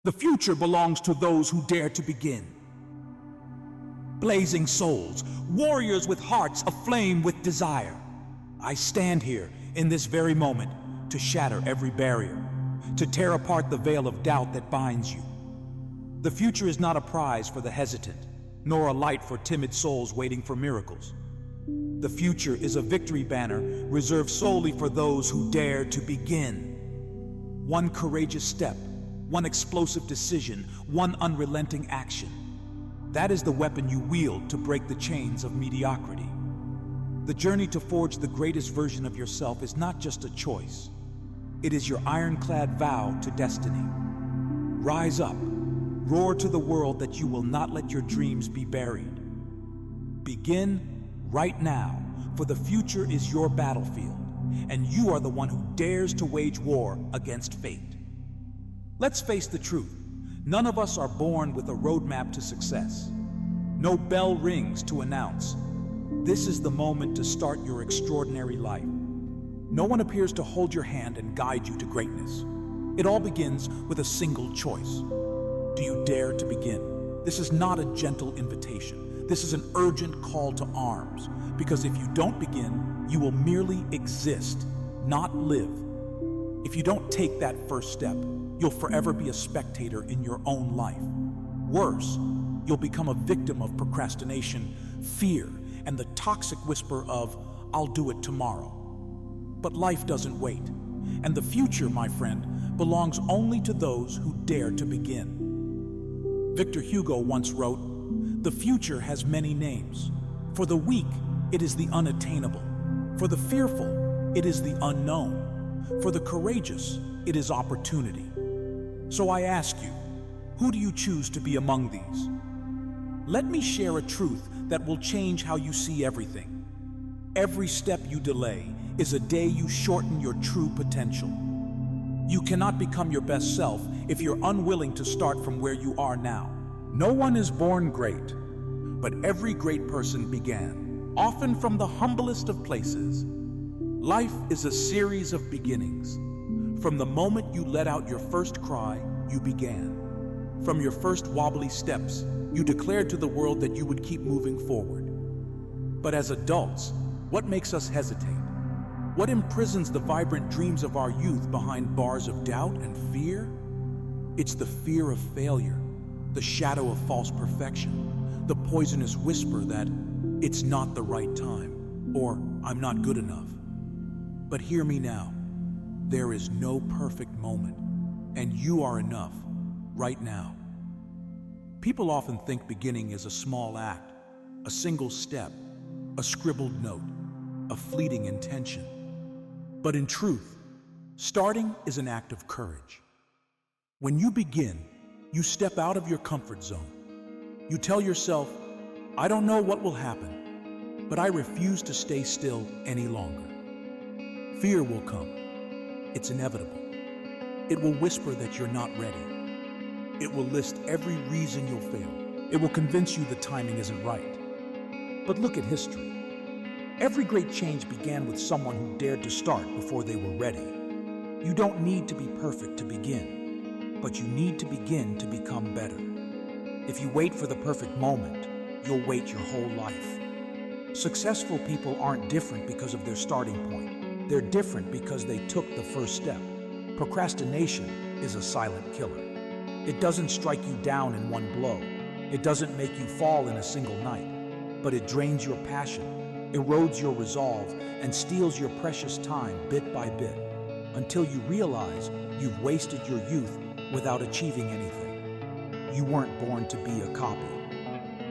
The future belongs to those who dare to begin. Blazing souls, warriors with hearts aflame with desire. I stand here in this very moment to shatter every barrier, to tear apart the veil of doubt that binds you. The future is not a prize for the hesitant, nor a light for timid souls waiting for miracles. The future is a victory banner reserved solely for those who dare to begin. One courageous step, one explosive decision, one unrelenting action. That is the weapon you wield to break the chains of mediocrity. The journey to forge the greatest version of yourself is not just a choice. It is your ironclad vow to destiny. Rise up, roar to the world that you will not let your dreams be buried. Begin right now, for the future is your battlefield, and you are the one who dares to wage war against fate. Let's face the truth. None of us are born with a roadmap to success. No bell rings to announce, this is the moment to start your extraordinary life. No one appears to hold your hand and guide you to greatness. It all begins with a single choice. Do you dare to begin? This is not a gentle invitation. This is an urgent call to arms. Because if you don't begin, you will merely exist, not live. If you don't take that first step, you'll forever be a spectator in your own life. Worse, you'll become a victim of procrastination, fear, and the toxic whisper of, I'll do it tomorrow. But life doesn't wait, and the future, my friend, belongs only to those who dare to begin. Victor Hugo once wrote, "The future has many names. For the weak, it is the unattainable. For the fearful, it is the unknown. For the courageous, it is opportunity." So I ask you, who do you choose to be among these? Let me share a truth that will change how you see everything. Every step you delay is a day you shorten your true potential. You cannot become your best self if you're unwilling to start from where you are now. No one is born great, but every great person began, often from the humblest of places. Life is a series of beginnings. From the moment you let out your first cry, you began. From your first wobbly steps, you declared to the world that you would keep moving forward. But as adults, what makes us hesitate? What imprisons the vibrant dreams of our youth behind bars of doubt and fear? It's the fear of failure, the shadow of false perfection, the poisonous whisper that it's not the right time, or I'm not good enough. But hear me now. There is no perfect moment, and you are enough right now. People often think beginning is a small act, a single step, a scribbled note, a fleeting intention. But in truth, starting is an act of courage. When you begin, you step out of your comfort zone. You tell yourself, I don't know what will happen, but I refuse to stay still any longer. Fear will come. It's inevitable. It will whisper that you're not ready. It will list every reason you'll fail. It will convince you the timing isn't right. But look at history. Every great change began with someone who dared to start before they were ready. You don't need to be perfect to begin, but you need to begin to become better. If you wait for the perfect moment, you'll wait your whole life. Successful people aren't different because of their starting point. They're different because they took the first step. Procrastination is a silent killer. It doesn't strike you down in one blow. It doesn't make you fall in a single night. But it drains your passion, erodes your resolve, and steals your precious time bit by bit, until you realize you've wasted your youth without achieving anything. You weren't born to be a copy.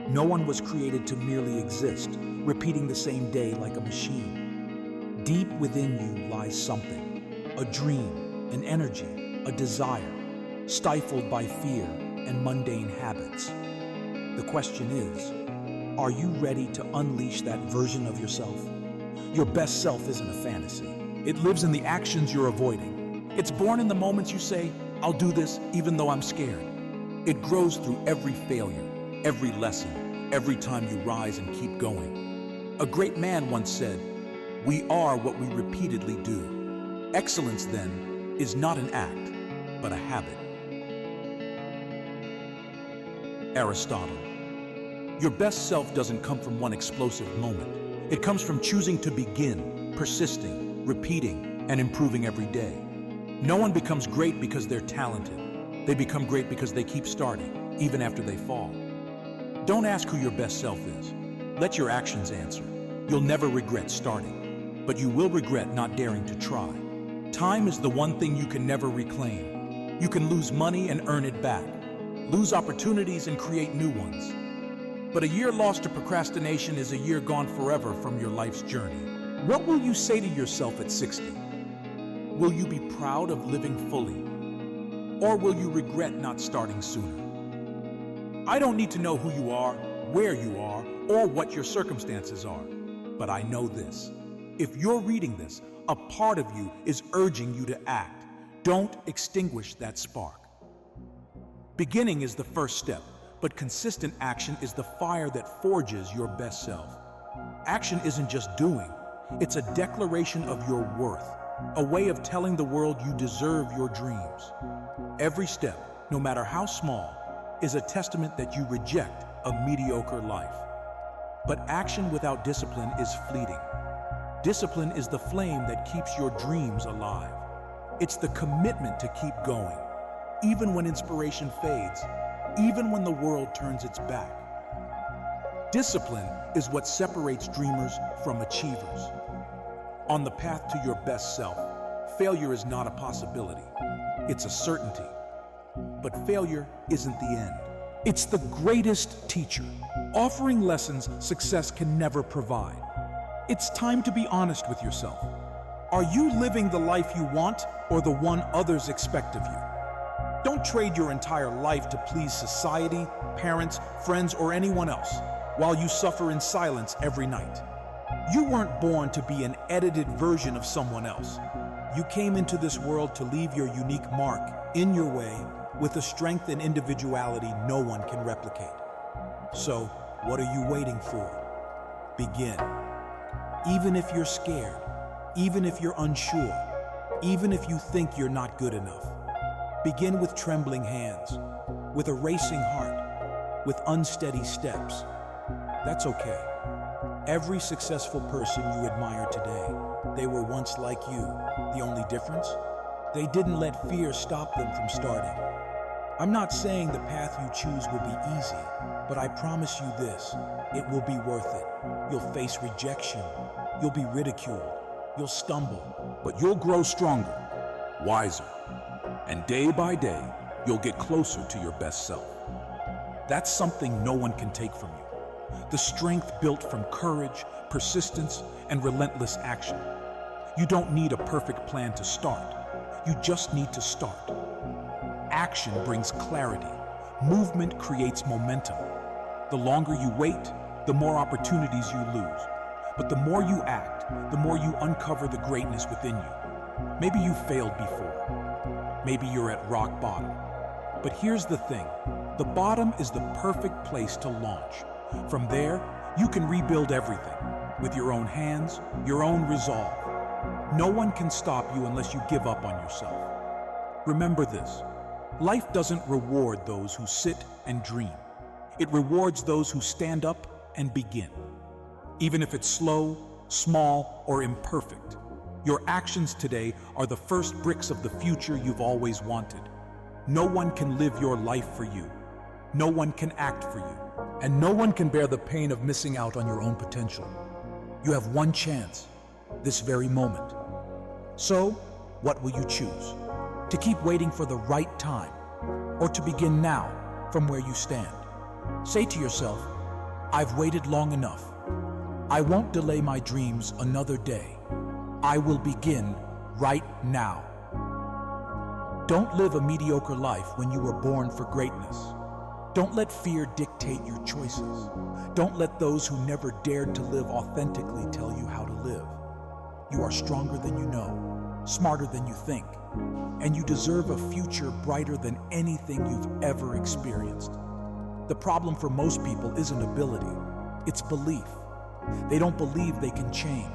No one was created to merely exist, repeating the same day like a machine. Deep within you lies something, a dream, an energy, a desire, stifled by fear and mundane habits. The question is, are you ready to unleash that version of yourself? Your best self isn't a fantasy. It lives in the actions you're avoiding. It's born in the moments you say, I'll do this even though I'm scared. It grows through every failure, every lesson, every time you rise and keep going. A great man once said, we are what we repeatedly do. Excellence, then, is not an act, but a habit. Aristotle. Your best self doesn't come from one explosive moment. It comes from choosing to begin, persisting, repeating, and improving every day. No one becomes great because they're talented. They become great because they keep starting, even after they fall. Don't ask who your best self is. Let your actions answer. You'll never regret starting, but you will regret not daring to try. Time is the one thing you can never reclaim. You can lose money and earn it back, lose opportunities and create new ones. But a year lost to procrastination is a year gone forever from your life's journey. What will you say to yourself at 60? Will you be proud of living fully? Or will you regret not starting sooner? I don't need to know who you are, where you are, or what your circumstances are. But I know this. If you're reading this, a part of you is urging you to act. Don't extinguish that spark. Beginning is the first step, but consistent action is the fire that forges your best self. Action isn't just doing, it's a declaration of your worth, a way of telling the world you deserve your dreams. Every step, no matter how small, is a testament that you reject a mediocre life. But action without discipline is fleeting. Discipline is the flame that keeps your dreams alive. It's the commitment to keep going, even when inspiration fades, even when the world turns its back. Discipline is what separates dreamers from achievers. On the path to your best self, failure is not a possibility. It's a certainty. But failure isn't the end. It's the greatest teacher, offering lessons success can never provide. It's time to be honest with yourself. Are you living the life you want or the one others expect of you? Don't trade your entire life to please society, parents, friends, or anyone else while you suffer in silence every night. You weren't born to be an edited version of someone else. You came into this world to leave your unique mark in your way with a strength and individuality no one can replicate. So, what are you waiting for? Begin. Even if you're scared, even if you're unsure, even if you think you're not good enough. Begin with trembling hands, with a racing heart, with unsteady steps. That's okay. Every successful person you admire today, they were once like you. The only difference? They didn't let fear stop them from starting. I'm not saying the path you choose will be easy, but I promise you this, it will be worth it. You'll face rejection, you'll be ridiculed, you'll stumble, but you'll grow stronger, wiser, and day by day, you'll get closer to your best self. That's something no one can take from you. The strength built from courage, persistence, and relentless action. You don't need a perfect plan to start. You just need to start. Action brings clarity. Movement creates momentum. The longer you wait, the more opportunities you lose. But the more you act, the more you uncover the greatness within you. Maybe you failed before. Maybe you're at rock bottom. But here's the thing. The bottom is the perfect place to launch. From there, you can rebuild everything with your own hands, your own resolve. No one can stop you unless you give up on yourself. Remember this, life doesn't reward those who sit and dream. It rewards those who stand up and begin. Even if it's slow, small, or imperfect, your actions today are the first bricks of the future you've always wanted. No one can live your life for you. No one can act for you. And no one can bear the pain of missing out on your own potential. You have one chance, this very moment. So, what will you choose? To keep waiting for the right time, or to begin now from where you stand? Say to yourself, I've waited long enough. I won't delay my dreams another day. I will begin right now. Don't live a mediocre life when you were born for greatness. Don't let fear dictate your choices. Don't let those who never dared to live authentically tell you how to live. You are stronger than you know, smarter than you think, and you deserve a future brighter than anything you've ever experienced. The problem for most people isn't ability, it's belief. They don't believe they can change.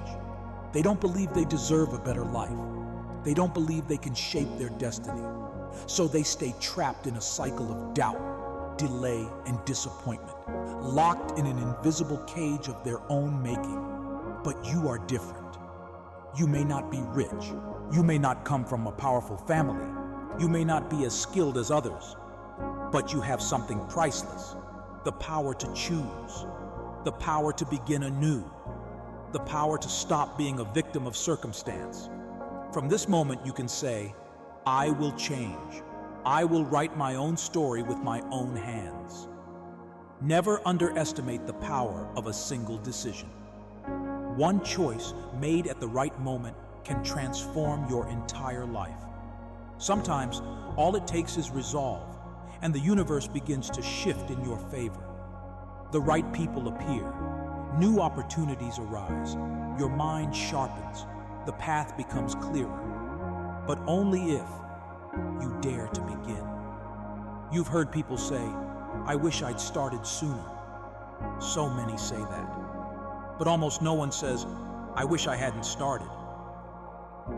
They don't believe they deserve a better life. They don't believe they can shape their destiny. So they stay trapped in a cycle of doubt. delay, and disappointment, locked in an invisible cage of their own making. But you are different. You may not be rich. You may not come from a powerful family. You may not be as skilled as others. But you have something priceless: the power to choose, the power to begin anew, the power to stop being a victim of circumstance. From this moment, you can say, I will change. I will write my own story with my own hands. Never underestimate the power of a single decision. One choice made at the right moment can transform your entire life. Sometimes, all it takes is resolve, and the universe begins to shift in your favor. The right people appear, new opportunities arise, your mind sharpens, the path becomes clearer. But only if you dare to begin. You've heard people say, I wish I'd started sooner. So many say that. But almost no one says, I wish I hadn't started.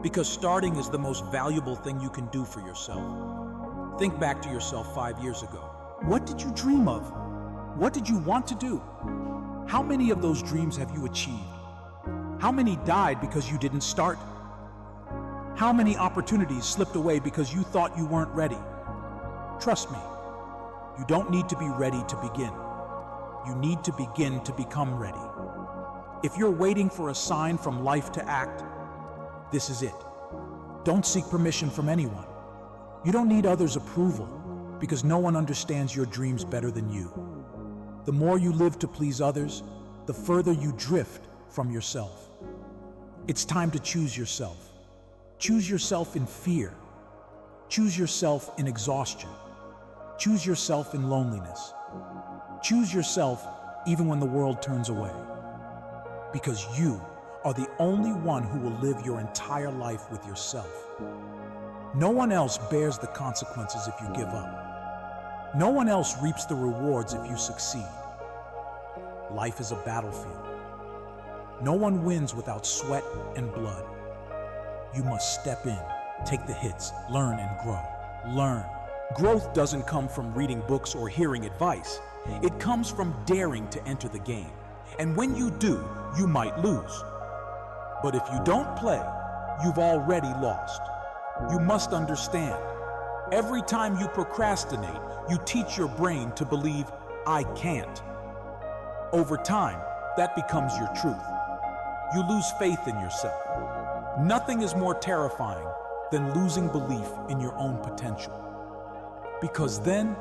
Because starting is the most valuable thing you can do for yourself. Think back to yourself 5 years ago. What did you dream of? What did you want to do? How many of those dreams have you achieved? How many died because you didn't start? How many opportunities slipped away because you thought you weren't ready? Trust me, you don't need to be ready to begin. You need to begin to become ready. If you're waiting for a sign from life to act, this is it. Don't seek permission from anyone. You don't need others' approval, because no one understands your dreams better than you. The more you live to please others, the further you drift from yourself. It's time to choose yourself. Choose yourself in fear. Choose yourself in exhaustion. Choose yourself in loneliness. Choose yourself even when the world turns away. Because you are the only one who will live your entire life with yourself. No one else bears the consequences if you give up. No one else reaps the rewards if you succeed. Life is a battlefield. No one wins without sweat and blood. You must step in, take the hits, learn and grow. Learn. Growth doesn't come from reading books or hearing advice. It comes from daring to enter the game. And when you do, you might lose. But if you don't play, you've already lost. You must understand, every time you procrastinate, you teach your brain to believe, I can't. Over time, that becomes your truth. You lose faith in yourself. Nothing is more terrifying than losing belief in your own potential. Because then,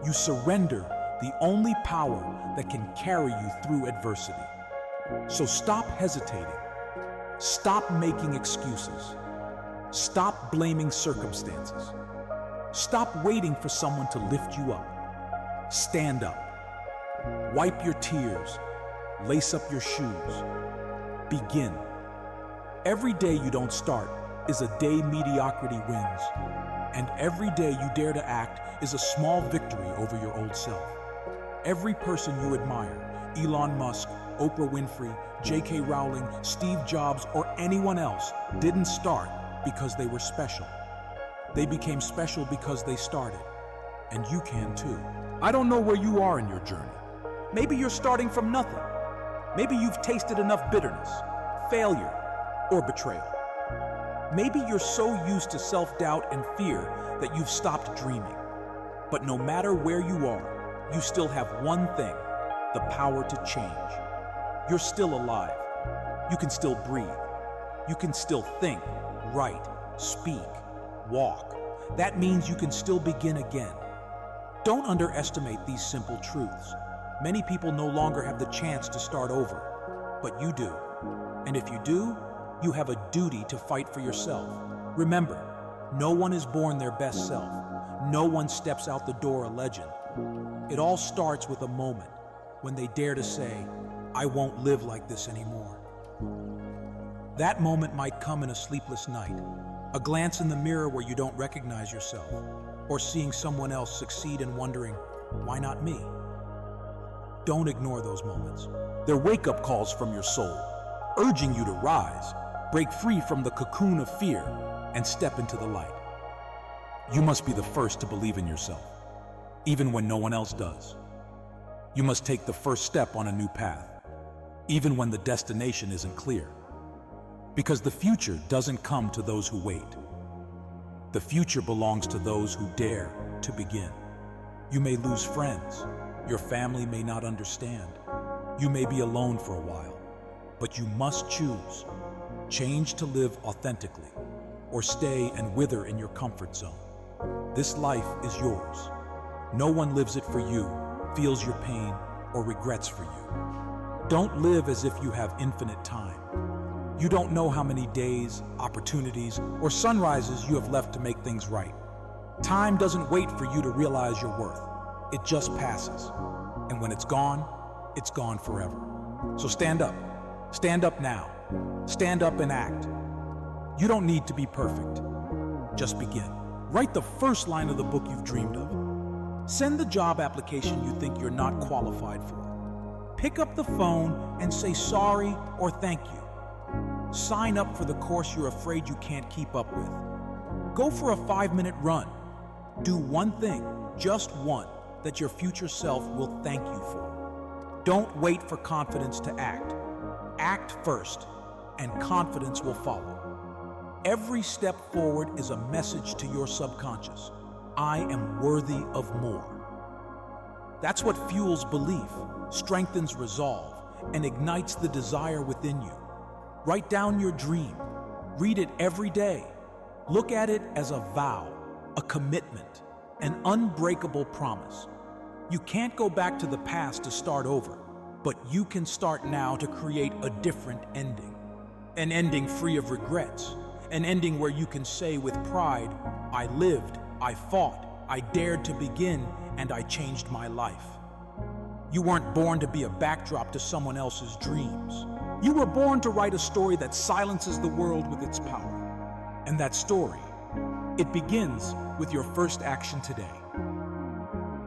you surrender the only power that can carry you through adversity. So stop hesitating. Stop making excuses. Stop blaming circumstances. Stop waiting for someone to lift you up. Stand up. Wipe your tears. Lace up your shoes. Begin. Every day you don't start is a day mediocrity wins. And every day you dare to act is a small victory over your old self. Every person you admire, Elon Musk, Oprah Winfrey, J.K. Rowling, Steve Jobs, or anyone else, didn't start because they were special. They became special because they started. And you can too. I don't know where you are in your journey. Maybe you're starting from nothing. Maybe you've tasted enough bitterness, failure, or betrayal. Maybe you're so used to self-doubt and fear that you've stopped dreaming. But no matter where you are, you still have one thing: the power to change. You're still alive. You can still breathe. You can still think, write, speak, walk. That means you can still begin again. Don't underestimate these simple truths. Many people no longer have the chance to start over, but you do. And if you do, you have a duty to fight for yourself. Remember, no one is born their best self. No one steps out the door a legend. It all starts with a moment when they dare to say, I won't live like this anymore. That moment might come in a sleepless night, a glance in the mirror where you don't recognize yourself, or seeing someone else succeed and wondering, why not me? Don't ignore those moments. They're wake-up calls from your soul, urging you to rise, break free from the cocoon of fear, and step into the light. You must be the first to believe in yourself. even when no one else does. You must take the first step on a new path, even when the destination isn't clear. Because the future doesn't come to those who wait. The future belongs to those who dare to begin. You may lose friends. Your family may not understand. You may be alone for a while, but you must choose. Change to live authentically, or stay and wither in your comfort zone. This life is yours. No one lives it for you, feels your pain, or regrets for you. Don't live as if you have infinite time. You don't know how many days, opportunities, or sunrises you have left to make things right. Time doesn't wait for you to realize your worth. It just passes. And when it's gone forever. So stand up. Stand up now. Stand up and act. You don't need to be perfect. Just begin. Write the first line of the book you've dreamed of. Send the job application you think you're not qualified for. Pick up the phone and say sorry or thank you. Sign up for the course you're afraid you can't keep up with. Go for a 5-minute run. Do one thing, just one, that your future self will thank you for. Don't wait for confidence to act. Act first, and confidence will follow. Every step forward is a message to your subconscious. I am worthy of more. That's what fuels belief, strengthens resolve, and ignites the desire within you. Write down your dream. Read it every day. Look at it as a vow, a commitment, an unbreakable promise. You can't go back to the past to start over, but you can start now to create a different ending. An ending free of regrets. An ending where you can say with pride, I lived, I fought, I dared to begin, and I changed my life. You weren't born to be a backdrop to someone else's dreams. You were born to write a story that silences the world with its power. And that story, it begins with your first action today.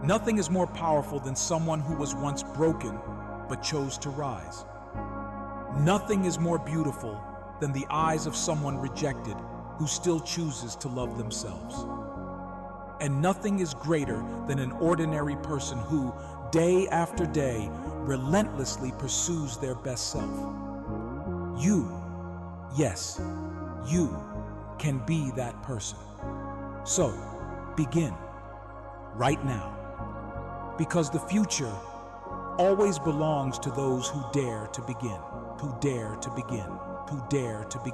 Nothing is more powerful than someone who was once broken but chose to rise. Nothing is more beautiful than the eyes of someone rejected who still chooses to love themselves. And nothing is greater than an ordinary person who, day after day, relentlessly pursues their best self. You, yes, you can be that person. So, begin right now. Because the future always belongs to those who dare to begin, who dare to begin, who dare to begin.